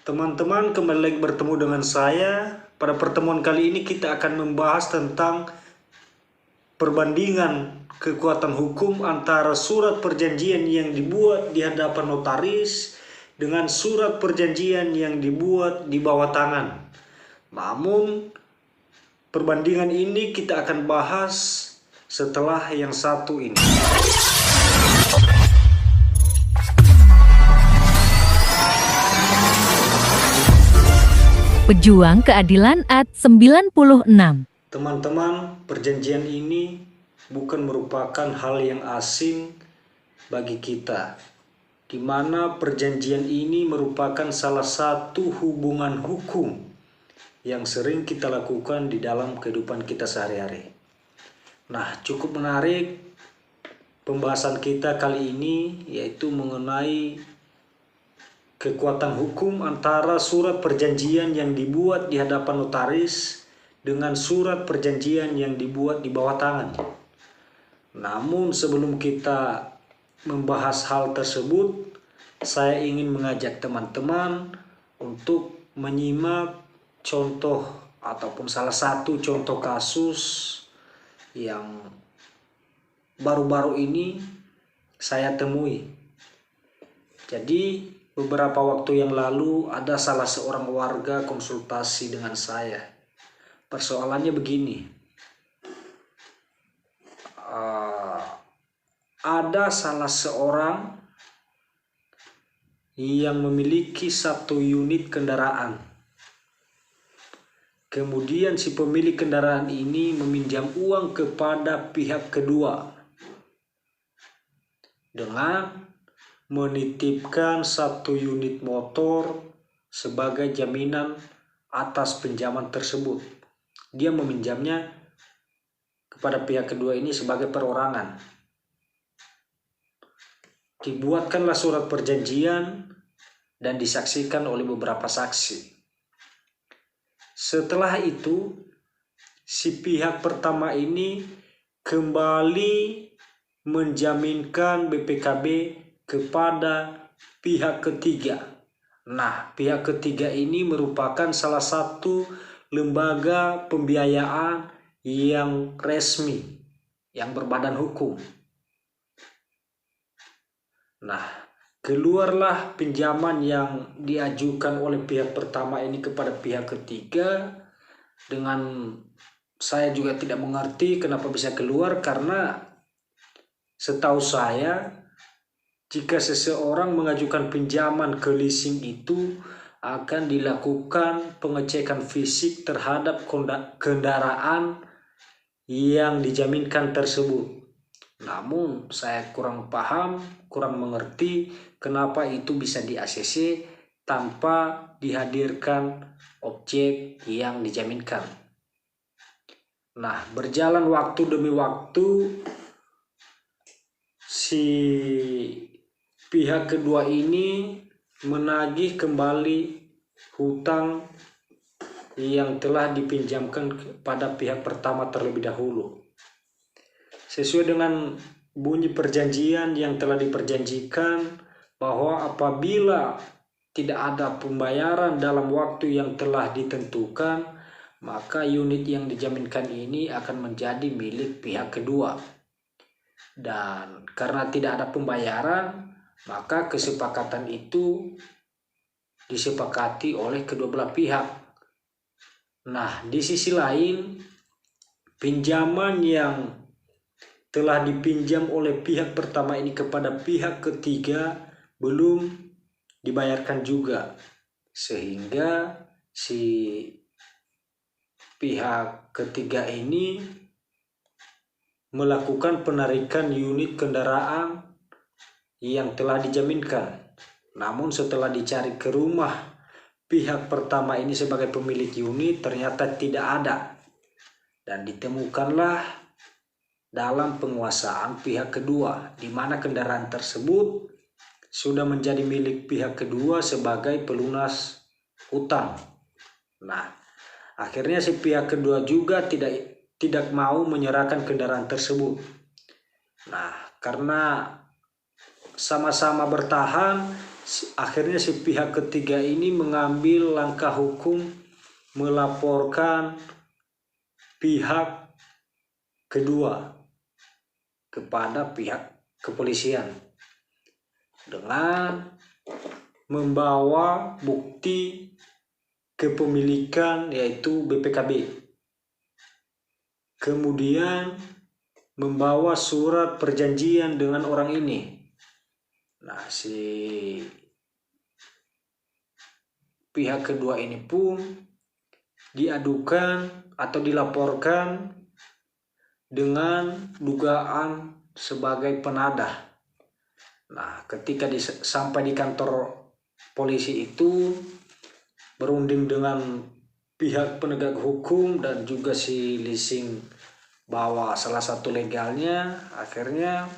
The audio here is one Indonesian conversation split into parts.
Teman-teman, kembali lagi bertemu dengan saya. Pada pertemuan kali ini kita akan membahas tentang perbandingan kekuatan hukum antara surat perjanjian yang dibuat di hadapan notaris dengan surat perjanjian yang dibuat di bawah tangan. Namun, perbandingan ini kita akan bahas setelah yang satu ini. Pejuang Keadilan Ad 96. Teman-teman, perjanjian ini bukan merupakan hal yang asing bagi kita, di mana perjanjian ini merupakan salah satu hubungan hukum yang sering kita lakukan di dalam kehidupan kita sehari-hari. Nah, cukup menarik pembahasan kita kali ini, yaitu mengenai kekuatan hukum antara surat perjanjian yang dibuat di hadapan notaris dengan surat perjanjian yang dibuat di bawah tangan. Namun sebelum kita membahas hal tersebut, saya ingin mengajak teman-teman untuk menyimak contoh ataupun salah satu contoh kasus yang baru-baru ini saya temui. Jadi beberapa waktu yang lalu ada salah seorang warga konsultasi dengan saya. Persoalannya begini, ada salah seorang yang memiliki satu unit kendaraan. Kemudian si pemilik kendaraan ini meminjam uang kepada pihak kedua dengan menitipkan satu unit motor sebagai jaminan atas pinjaman tersebut. Dia meminjamnya kepada pihak kedua ini sebagai perorangan. Dibuatkanlah surat perjanjian dan disaksikan oleh beberapa saksi. Setelah itu, si pihak pertama ini kembali menjaminkan BPKB kepada pihak ketiga. Nah, pihak ketiga ini merupakan salah satu lembaga pembiayaan yang resmi, yang berbadan hukum. Nah, keluarlah pinjaman yang diajukan oleh pihak pertama ini kepada pihak ketiga. Dengan saya juga tidak mengerti kenapa bisa keluar, karena setahu saya jika seseorang mengajukan pinjaman ke leasing itu akan dilakukan pengecekan fisik terhadap kendaraan yang dijaminkan tersebut. Namun saya kurang paham, kurang mengerti kenapa itu bisa di ACC tanpa dihadirkan objek yang dijaminkan. Nah, berjalan waktu demi waktu, si pihak kedua ini menagih kembali hutang yang telah dipinjamkan kepada pihak pertama terlebih dahulu. Sesuai dengan bunyi perjanjian yang telah diperjanjikan bahwa apabila tidak ada pembayaran dalam waktu yang telah ditentukan, maka unit yang dijaminkan ini akan menjadi milik pihak kedua. Dan karena tidak ada pembayaran, maka kesepakatan itu disepakati oleh kedua belah pihak. Nah, di sisi lain, pinjaman yang telah dipinjam oleh pihak pertama ini kepada pihak ketiga belum dibayarkan juga, sehingga si pihak ketiga ini melakukan penarikan unit kendaraan yang telah dijaminkan. Namun setelah dicari ke rumah pihak pertama ini sebagai pemilik unit, ternyata tidak ada. Dan ditemukanlah dalam penguasaan pihak kedua, di mana kendaraan tersebut sudah menjadi milik pihak kedua sebagai pelunas hutang. Nah, akhirnya si pihak kedua juga tidak mau menyerahkan kendaraan tersebut. Nah, karena sama-sama bertahan, Akhirnya si pihak ketiga ini mengambil langkah hukum, melaporkan pihak kedua kepada pihak kepolisian dengan membawa bukti kepemilikan yaitu BPKB. Kemudian membawa surat perjanjian dengan orang ini. Nah, si pihak kedua ini pun diadukan atau dilaporkan dengan dugaan sebagai penadah. Nah, ketika sampai di kantor polisi itu berunding dengan pihak penegak hukum dan juga si leasing bawa salah satu legalnya, akhirnya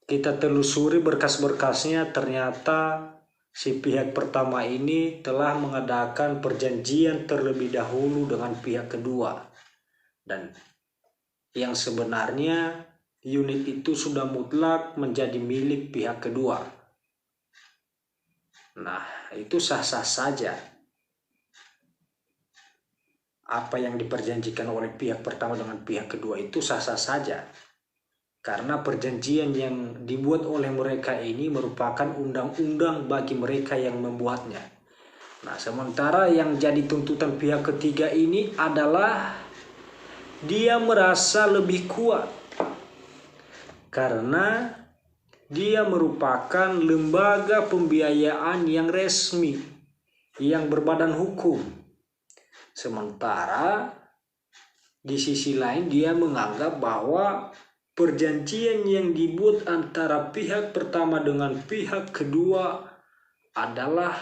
kita telusuri berkas-berkasnya, ternyata si pihak pertama ini telah mengadakan perjanjian terlebih dahulu dengan pihak kedua. Dan yang sebenarnya unit itu sudah mutlak menjadi milik pihak kedua. Nah, itu sah-sah saja. Apa yang diperjanjikan oleh pihak pertama dengan pihak kedua itu sah-sah saja. Karena perjanjian yang dibuat oleh mereka ini merupakan undang-undang bagi mereka yang membuatnya. Nah, sementara yang jadi tuntutan pihak ketiga ini adalah dia merasa lebih kuat karena dia merupakan lembaga pembiayaan yang resmi, yang berbadan hukum. Sementara di sisi lain dia menganggap bahwa perjanjian yang dibuat antara pihak pertama dengan pihak kedua adalah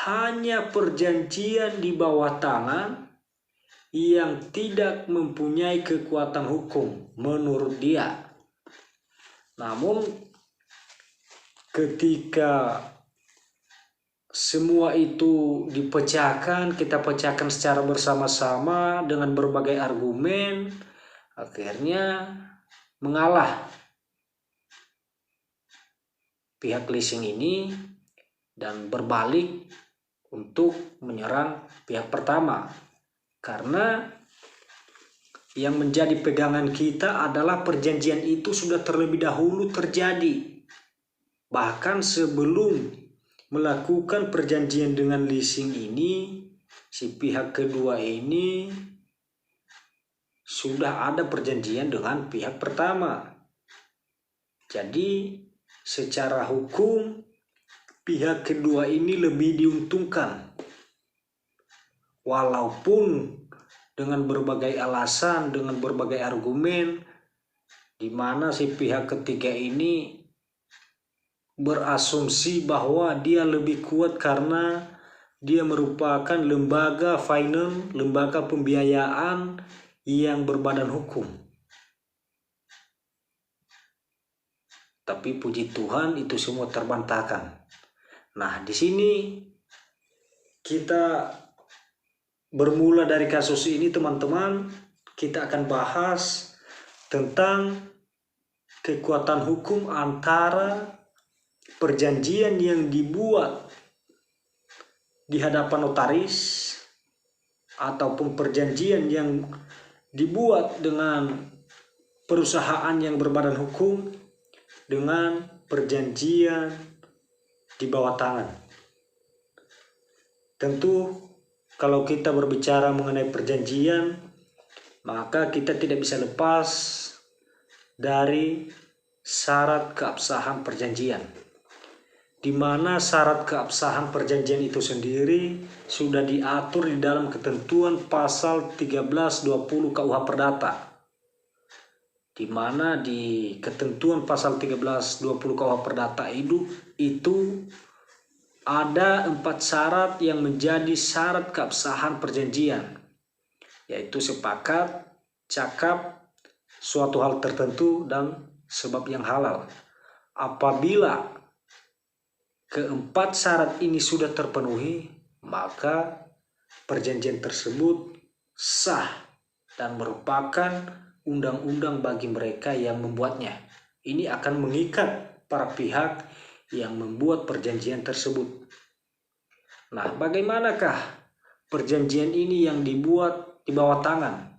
hanya perjanjian di bawah tangan yang tidak mempunyai kekuatan hukum menurut dia. Namun ketika semua itu dipecahkan, kita pecahkan secara bersama-sama dengan berbagai argumen, akhirnya mengalah pihak leasing ini dan berbalik untuk menyerang pihak pertama. Karena yang menjadi pegangan kita adalah perjanjian itu sudah terlebih dahulu terjadi. Bahkan sebelum melakukan perjanjian dengan leasing ini, si pihak kedua ini sudah ada perjanjian dengan pihak pertama. Jadi secara hukum pihak kedua ini lebih diuntungkan. Walaupun dengan berbagai alasan, dengan berbagai argumen, di mana si pihak ketiga ini berasumsi bahwa dia lebih kuat karena dia merupakan lembaga finance, lembaga pembiayaan yang berbadan hukum. Tapi puji Tuhan itu semua terbantahkan. Nah, di sini kita bermula dari kasus ini, teman-teman, kita akan bahas tentang kekuatan hukum antara perjanjian yang dibuat di hadapan notaris ataupun perjanjian yang dibuat dengan perusahaan yang berbadan hukum dengan perjanjian di bawah tangan. Tentu kalau kita berbicara mengenai perjanjian, maka kita tidak bisa lepas dari syarat keabsahan perjanjian, di mana syarat keabsahan perjanjian itu sendiri sudah diatur di dalam ketentuan pasal 1320 KUH Perdata, di mana di ketentuan pasal 1320 KUH Perdata itu ada 4 syarat yang menjadi syarat keabsahan perjanjian, yaitu sepakat, cakap, suatu hal tertentu, dan sebab yang halal. Apabila keempat syarat ini sudah terpenuhi, maka perjanjian tersebut sah dan merupakan undang-undang bagi mereka yang membuatnya. Ini akan mengikat para pihak yang membuat perjanjian tersebut. Nah, bagaimanakah perjanjian ini yang dibuat di bawah tangan?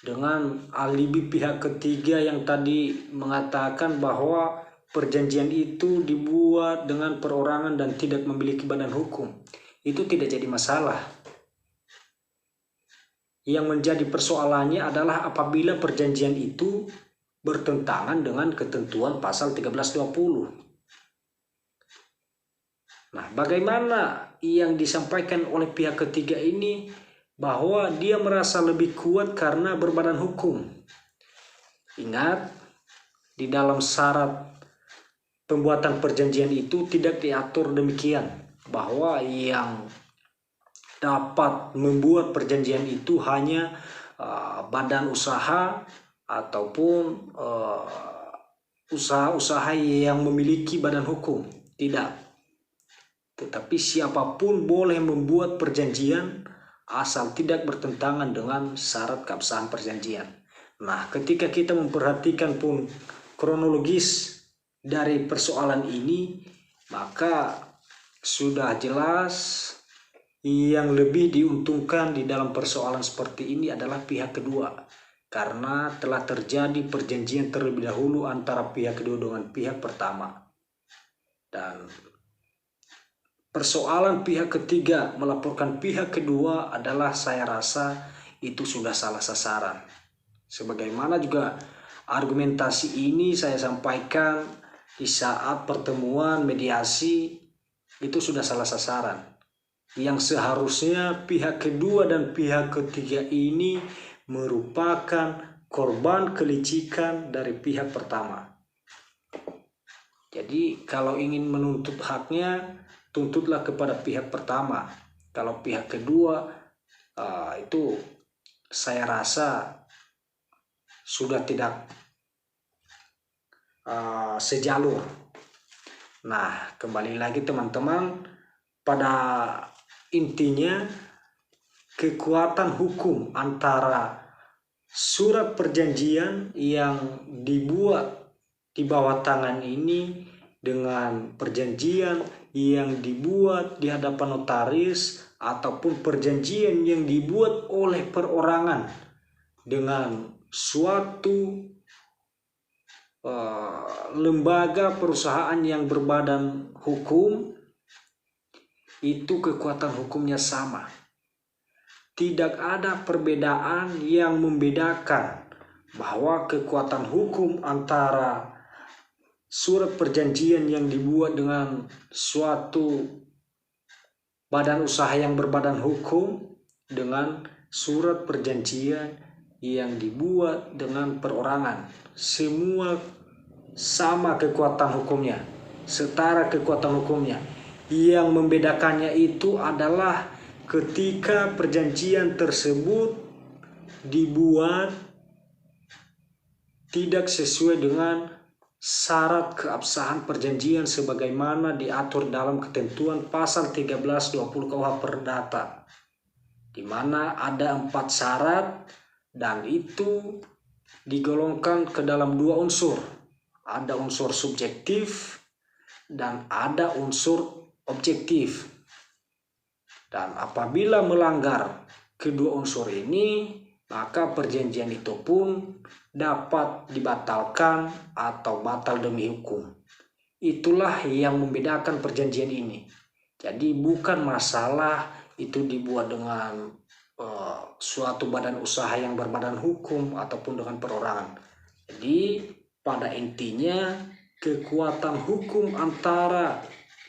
Dengan alibi pihak ketiga yang tadi mengatakan bahwa perjanjian itu dibuat dengan perorangan dan tidak memiliki badan hukum. Itu tidak jadi masalah. Yang menjadi persoalannya adalah apabila perjanjian itu bertentangan dengan ketentuan pasal 1320. Nah, bagaimana yang disampaikan oleh pihak ketiga ini bahwa dia merasa lebih kuat karena berbadan hukum. Ingat, di dalam syarat pembuatan perjanjian itu tidak diatur demikian, bahwa yang dapat membuat perjanjian itu hanya badan usaha ataupun usaha-usaha yang memiliki badan hukum. Tidak. Tetapi siapapun boleh membuat perjanjian asal tidak bertentangan dengan syarat keabsahan perjanjian. Nah, ketika kita memperhatikan pun kronologis dari persoalan ini, maka sudah jelas yang lebih diuntungkan di dalam persoalan seperti ini adalah pihak kedua, karena telah terjadi perjanjian terlebih dahulu antara pihak kedua dengan pihak pertama. Dan persoalan pihak ketiga melaporkan pihak kedua adalah, saya rasa itu sudah salah sasaran. Sebagaimana juga argumentasi ini saya sampaikan di saat pertemuan mediasi, itu sudah salah sasaran. Yang seharusnya pihak kedua dan pihak ketiga ini merupakan korban kelicikan dari pihak pertama. Jadi kalau ingin menuntut haknya, tuntutlah kepada pihak pertama. Kalau pihak kedua itu saya rasa sudah tidak sejalur. Nah, kembali lagi teman-teman, pada intinya kekuatan hukum antara surat perjanjian yang dibuat di bawah tangan ini dengan perjanjian yang dibuat di hadapan notaris ataupun perjanjian yang dibuat oleh perorangan dengan suatu lembaga perusahaan yang berbadan hukum, itu kekuatan hukumnya sama. Tidak ada perbedaan yang membedakan bahwa kekuatan hukum antara surat perjanjian yang dibuat dengan suatu badan usaha yang berbadan hukum dengan surat perjanjian yang dibuat dengan perorangan. Semua sama kekuatan hukumnya, setara kekuatan hukumnya. Yang membedakannya itu adalah ketika perjanjian tersebut dibuat tidak sesuai dengan syarat keabsahan perjanjian sebagaimana diatur dalam ketentuan pasal 1320 KUH Perdata, di mana ada 4 syarat dan itu digolongkan ke dalam 2 unsur. Ada unsur subjektif dan ada unsur objektif. Dan apabila melanggar kedua unsur ini, maka perjanjian itu pun dapat dibatalkan atau batal demi hukum. Itulah yang membedakan perjanjian ini. Jadi bukan masalah itu dibuat dengan suatu badan usaha yang berbadan hukum ataupun dengan perorangan. Jadi pada intinya kekuatan hukum antara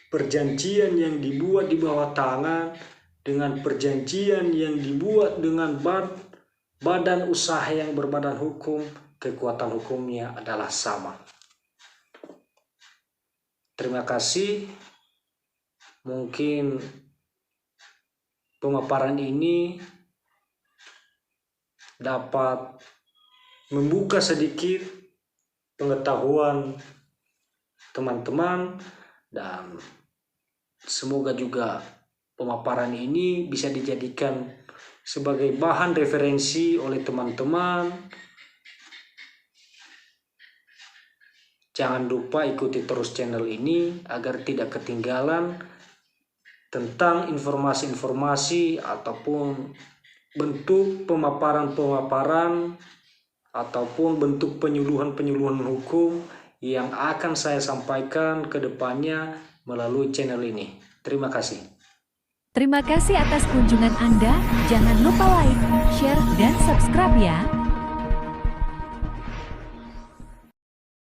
perjanjian yang dibuat di bawah tangan dengan perjanjian yang dibuat dengan badan usaha yang berbadan hukum, kekuatan hukumnya adalah sama. Terima kasih. Mungkin pemaparan ini dapat membuka sedikit pengetahuan teman-teman, dan semoga juga pemaparan ini bisa dijadikan sebagai bahan referensi oleh teman-teman Jangan lupa ikuti terus channel ini agar tidak ketinggalan tentang informasi-informasi ataupun bentuk pemaparan-pemaparan ataupun bentuk penyuluhan-penyuluhan hukum yang akan saya sampaikan ke depannya melalui channel ini. Terima kasih. Terima kasih atas kunjungan Anda. Jangan lupa like, share, dan subscribe ya.